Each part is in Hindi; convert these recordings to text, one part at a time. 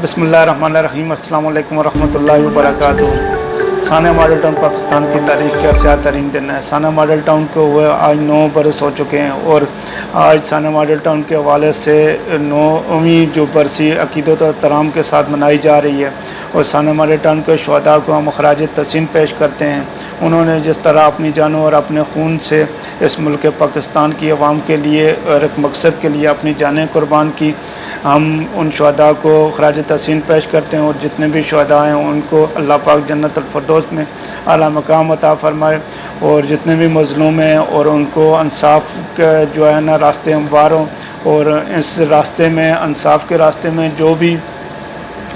बिस्मिल्लाहिर्रहमानिर्रहीम। अस्सलाम वालेकुम वरहमतुल्लाहि वबरकातुहू। साना मॉडल टाउन पाकिस्तान की तारीख़ का स्याह तरीन दिन है। साना मॉडल टाउन को हुए आज 9 बरस हो चुके हैं और आज साना मॉडल टाउन के हवाले से 9वीं जो बरसी अक़ीदत और एहतराम के साथ मनाई जा रही है। और साना मॉडल टाउन के शुहदा को हम ख़राज तहसीन पेश करते हैं। उन्होंने जिस तरह अपनी जानों और अपने खून से इस मुल्क पाकिस्तान की आवाम के लिए और एक मकसद के लिए अपनी जानें कुर्बान की, हम उन शुहदा को ख़राज तहसीन पेश करते हैं। और जितने भी शुहदा हैं उनको अल्लाह पाक जन्नतुल फ़िरदौस में आला मकाम अता फ़रमाए। और जितने भी मज़लूम हैं और उनको इंसाफ का जो है ना रास्ते हमवार हों। और इस रास्ते में इंसाफ के रास्ते में जो भी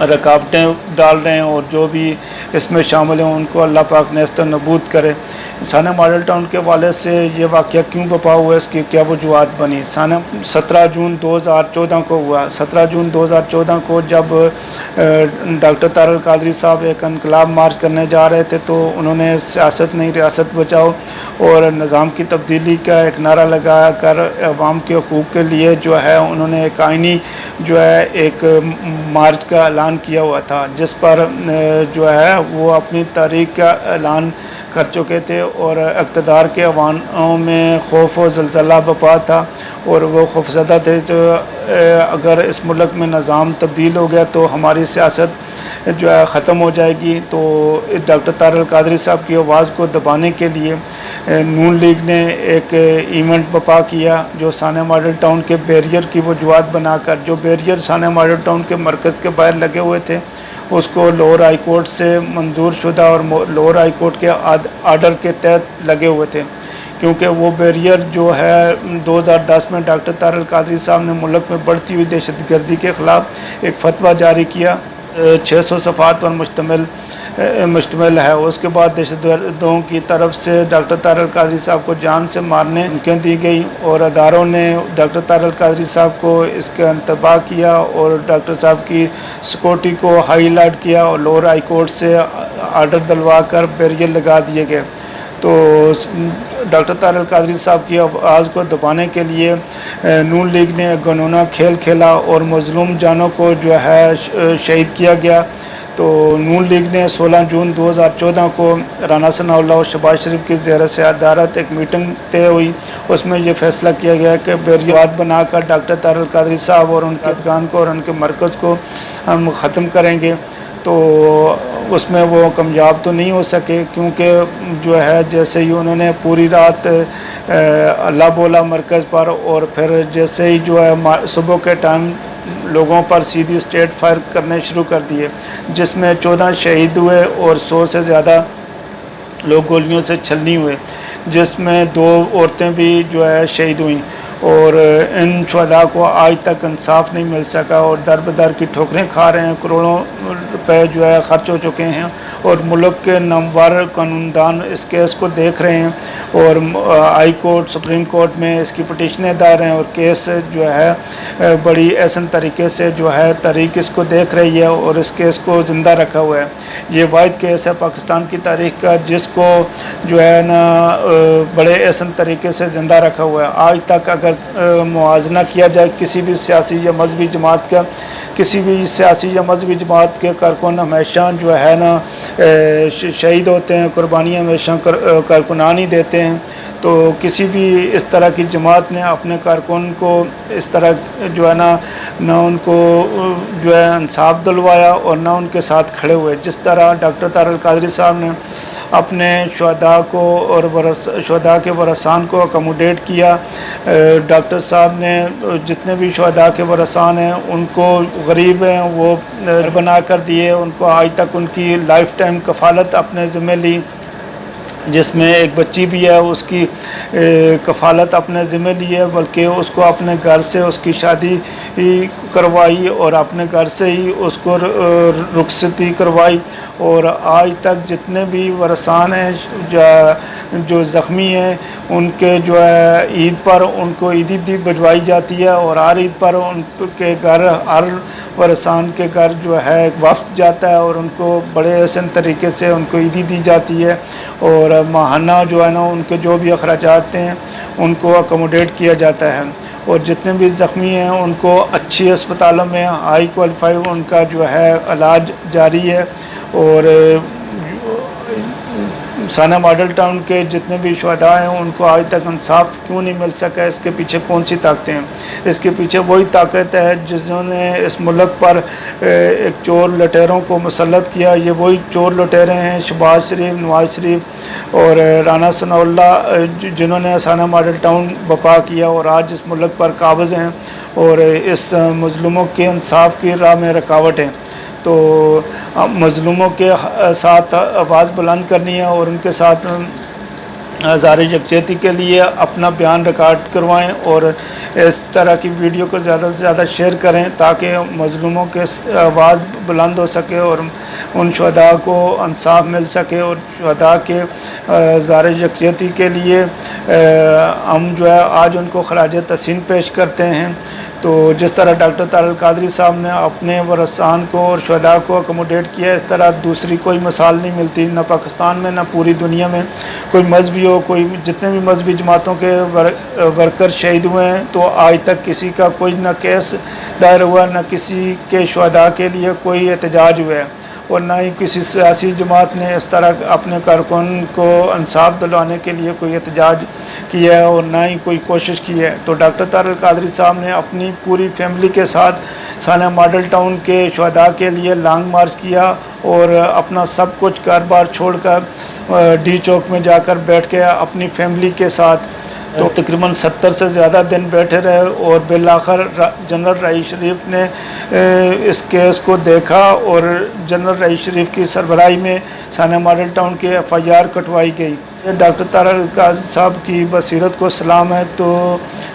रुकावटें डाल रहे हैं और जो भी इसमें शामिल हैं उनको अल्लाह पाक नेस्त नबूद करे। साना मॉडल टाउन के वाले से ये वाक़या क्यों बपा हुआ है, इसकी क्या वजूहत बनी। साना 17 जून 2014 को हुआ। 17 जून 2014 को जब डॉक्टर तारल कादरी साहब एक इनकलाब मार्च करने जा रहे थे तो उन्होंने सियासत नहीं रियासत बचाओ और निज़ाम की तब्दीली का एक नारा लगा कर अवाम के हकूक़ के लिए जो है उन्होंने एक आइनी जो है एक मार्च का ऐलान किया हुआ था, जिस पर जो है वो अपनी तारीख का ऐलान कर चुके थे। और इक़्तिदार के अवानों में खौफ और ज़लज़ला बपा था और वो खौफज़दा थे जो अगर इस मुल्क में निज़ाम तब्दील हो गया तो हमारी सियासत जो है ख़त्म हो जाएगी। तो डॉक्टर तारल कादरी साहब की आवाज़ को दबाने के लिए नून लीग ने एक इवेंट बपा किया जो साना मॉडल टाउन के बैरियर की वजूहत बनाकर, जो बैरियर साना मॉडल टाउन के मरकज़ के बाहर लगे हुए थे उसको लोअर हाई कोर्ट से मंजूर शुदा और लोअर हाई कोर्ट के आर्डर के तहत लगे हुए थे। क्योंकि वो बैरियर जो है 2010 में डॉक्टर तारल कादरी साहब ने मुल्क में बढ़ती हुई दहशतगर्दी के ख़िलाफ़ एक फतवा जारी किया, 600 सफ़ात पर मुश्तमिल है। उसके बाद दहशतगर्दों की तरफ से डॉक्टर तारल कादरी साहब को जान से मारने धमकियाँ दी गई और अदारों ने डॉक्टर तारल कादरी साहब को इसका इंतबाह किया और डॉक्टर साहब की सिक्योरिटी को हाई अलर्ट किया और लोअर हाई कोर्ट से आर्डर दिलवा कर बैरियर लगा दिए गए। तो डॉक्टर तारल कादरी साहब की आवाज़ को दबाने के लिए नून लीग ने घिनौना खेल खेला और मज़लूम जानों को जो है शहीद किया गया। तो नून लीग ने 16 जून 2014 को राना सनाउल्लाह और शहबाज शरीफ की ज़ेर सदारत एक मीटिंग तय हुई। उसमें यह फ़ैसला किया गया कि बैरियर बनाकर डॉक्टर तारल कादरी साहब और उनके दुकान को और उनके मरकज़ को हम ख़त्म करेंगे। तो उसमें वो कामयाब तो नहीं हो सके क्योंकि जो है जैसे ही उन्होंने पूरी रात अल्लाह बोला मरकज़ पर और फिर जैसे ही जो है सुबह के टाइम लोगों पर सीधी स्ट्रेट फायर करने शुरू कर दिए, जिसमें 14 शहीद हुए और 100 से ज़्यादा लोग गोलियों से छलनी हुए, जिसमें 2 औरतें भी जो है शहीद हुई। और इन शुहदा को आज तक इंसाफ नहीं मिल सका और दर बदर की ठोकरें खा रहे हैं। करोड़ों रुपए जो है ख़र्च हो चुके हैं और मुल्क के नामवर कानूनदान इस केस को देख रहे हैं और हाई कोर्ट सुप्रीम कोर्ट में इसकी पटिशनें दायर हैं और केस जो है बड़ी ऐसा तरीके से जो है तारीख इसको देख रही है और इस केस को ज़िंदा रखा हुआ है। ये वाहिद केस है पाकिस्तान की तारीख का जिसको जो है ना बड़े ऐसा तरीके से ज़िंदा रखा हुआ है। आज तक अगर मुआवजा किया जाए किसी भी सियासी या मजहबी जमात का, किसी भी सियासी या मजहबी जमात के कारकुन हमेशा जो है ना शहीद होते हैं, कुर्बानियाँ हमेशा कारकुनान ही देते हैं। तो किसी भी इस तरह की जमात ने अपने कारकुन को इस तरह जो है ना उनको जो है इंसाफ दिलवाया और ना उनके साथ खड़े हुए। जिस तरह डॉक्टर तारल कादरी साहब ने अपने शुहदा को और शुहदा के वरसान को अकोमोडेट किया, डॉक्टर साहब ने जितने भी शुहदा के वरसान हैं उनको गरीब हैं वो बना कर दिए, उनको आज तक उनकी लाइफ टाइम कफ़ालत अपने ज़िम्मे ली, जिसमें एक बच्ची भी है उसकी कफ़ालत अपने ज़िम्मे ली है, बल्कि उसको अपने घर से उसकी शादी करवाई और अपने घर से ही उसको रुखसती करवाई। और आज तक जितने भी वरसान हैं जो ज़ख्मी हैं उनके जो है ईद पर उनको ईदी भिजवाई जाती है और हर ईद पर उनके घर हर वरसान के घर जो है एक वफ्द जाता है और उनको बड़े ऐसे तरीके से उनको ईदी दी जाती है और माहाना जो है ना उनके जो भी अखराजात हैं उनको अकोमोडेट किया जाता है। और जितने भी ज़ख्मी हैं उनको अच्छी अस्पतालों में हाई क्वालिफाई उनका जो है इलाज जारी है। और साना मॉडल टाउन के जितने भी शुहदा हैं उनको आज तक इंसाफ क्यों नहीं मिल सका, इसके पीछे कौन सी ताकतें हैं? इसके पीछे वही ताकत है जिन्होंने इस मुल्क पर एक चोर लुटेरों को मुसल्लत किया। ये वही चोर लुटेरे हैं शहबाज शरीफ, नवाज शरीफ और राना सनाउल्ला, जिन्होंने साना मॉडल टाउन बपा किया और आज इस मुल्क पर काबिज़ हैं और इस मज़लूमों के इंसाफ की राह में रुकावट हैं। तो मज़लूमों के साथ आवाज़ बुलंद करनी है और उनके साथ ज़ाहिर यकजहती के लिए अपना बयान रिकॉर्ड करवाएं और इस तरह की वीडियो को ज़्यादा से ज़्यादा शेयर करें ताकि मज़लूमों के आवाज़ बुलंद हो सके और उन शुहदा को इंसाफ मिल सके। और शुहदा के ज़ाहिर यकजहती के लिए हम जो है आज उनको खराज तहसीन पेश करते हैं। तो जिस तरह डॉक्टर तारल कादरी साहब ने अपने वरसान को और शुहदा को अकोमोडेट किया, इस तरह दूसरी कोई मिसाल नहीं मिलती, न पाकिस्तान में न पूरी दुनिया में। कोई मजहबी हो, कोई जितने भी मजहबी जमातों के वर्कर शहीद हुए हैं तो आज तक किसी का कोई न केस दायर हुआ, न किसी के शुहदा के लिए कोई एहतजाज हुआ है और ना ही किसी सियासी जमात ने इस तरह अपने कारकुन को इंसाफ दिलवाने के लिए कोई एहतजाज किया है और ना ही कोई कोशिश की है। तो डॉक्टर तारल कादरी साहब ने अपनी पूरी फैमिली के साथ साना मॉडल टाउन के शुहदा के लिए लॉन्ग मार्च किया और अपना सब कुछ कारोबार छोड़कर डी चौक में जाकर बैठ के अपनी फैमिली के साथ तो तकरीबन 70 से ज़्यादा दिन बैठे रहे और बिलाखिर जनरल रईस शरीफ ने इस केस को देखा और जनरल रईस शरीफ की सरबराही में साना मॉडल टाउन के FIR कटवाई गई। डॉक्टर तारल कादरी साहब की बसीरत को सलाम है। तो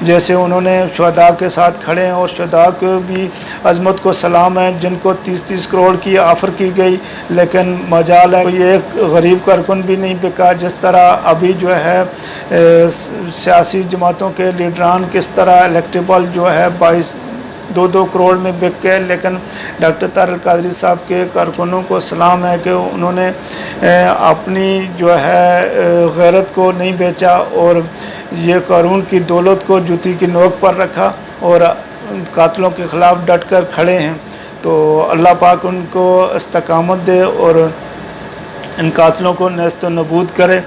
जैसे उन्होंने शुहदा के साथ खड़े हैं और शुहदा को भी अजमत को सलाम है जिनको 30-30 करोड़ की ऑफ़र की गई, लेकिन मजाल है ये एक गरीब कारकुन भी नहीं बिका। जिस तरह अभी जो है सियासी जमातों के लीडरान किस तरह इलेक्टेबल जो है 22-2 करोड़ में बिक गए, लेकिन डॉक्टर तारल कादरी साहब के कारकुनों को सलाम है कि उन्होंने अपनी जो है गैरत को नहीं बेचा और ये कानून की दौलत को जूती की नोक पर रखा और कातलों के ख़िलाफ़ डट कर खड़े हैं। तो अल्लाह पाक उनको इस्तकामत दे और इन कातलों को नेस्त नबूद करे।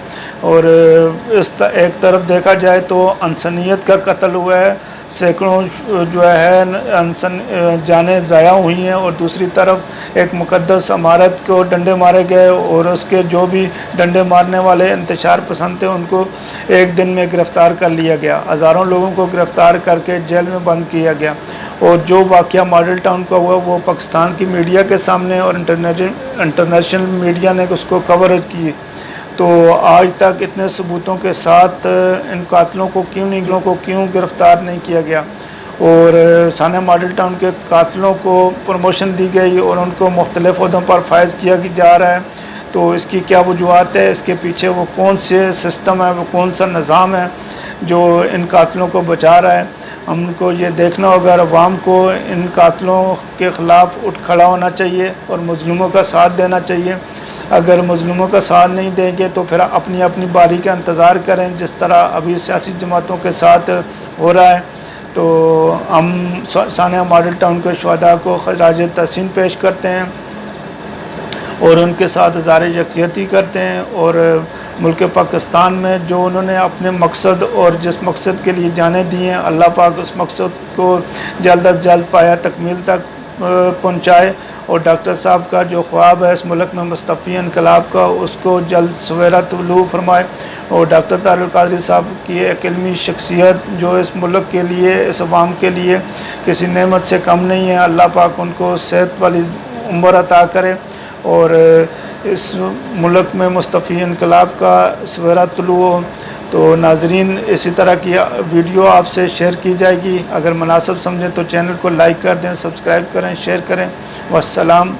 और एक तरफ देखा जाए तो इंसानियत का कत्ल हुआ है, सैकड़ों जो है जानें ज़ाया हुई हैं और दूसरी तरफ एक मुक़द्दस इमारत को डंडे मारे गए और उसके जो भी डंडे मारने वाले इंतशार पसंद थे उनको एक दिन में गिरफ़्तार कर लिया गया। हज़ारों लोगों को गिरफ़्तार करके जेल में बंद किया गया और जो वाक़या मॉडल टाउन का हुआ वो पाकिस्तान की मीडिया के सामने और इंटरनेशनल मीडिया ने उसको कवर की। तो आज तक इतने सबूतों के साथ इन कातलों को क्यों गिरफ़्तार नहीं किया गया और साना मॉडल टाउन के कातलों को प्रमोशन दी गई और उनको मुख्तलिफ़ ओहदों पर फायज़ किया जा रहा है। तो इसकी क्या वजूहत है, इसके पीछे वो कौन से सिस्टम है, वो कौन सा निज़ाम है जो इन कातलों को बचा रहा है? हमको ये देखना होगा। अवाम को इन कातलों के ख़िलाफ़ उठ खड़ा होना चाहिए और मज़लूमों का साथ देना चाहिए। अगर मज़लूमों का साथ नहीं देंगे तो फिर अपनी अपनी बारी का इंतज़ार करें जिस तरह अभी सियासी जमातों के साथ हो रहा है। तो हम साना मॉडल टाउन के शुहदा को खराज तहसीन पेश करते हैं और उनके साथ ज़ाहिर यकजहती करते हैं और मुल्क पाकिस्तान में जो उन्होंने अपने मकसद और जिस मकसद के लिए जाने दिए हैं, अल्लाह पाक उस मकसद को जल्द अज जल्द पाया तकमील तक पहुँचाए और डॉक्टर साहब का जो ख्वाब है इस मुल्क में मुस्तफ़ी इनकलाब का, उसको जल्द सवेरा तुलू फरमाए। और डॉक्टर तारल कादरी साहब की एक इल्मी शख्सियत जो इस मुल्क के लिए, इस अवाम के लिए किसी नेमत से कम नहीं है। अल्लाह पाक उनको सेहत वाली उम्र अता करे और इस मुल्क में मुस्तफ़ी इनकलाब का सवेरा तुलू हो। तो नाजरीन, इसी तरह की वीडियो आपसे शेयर की जाएगी। अगर मुनासिब समझें तो चैनल को लाइक कर दें, सब्सक्राइब करें, शेयर करें। वस्सलाम।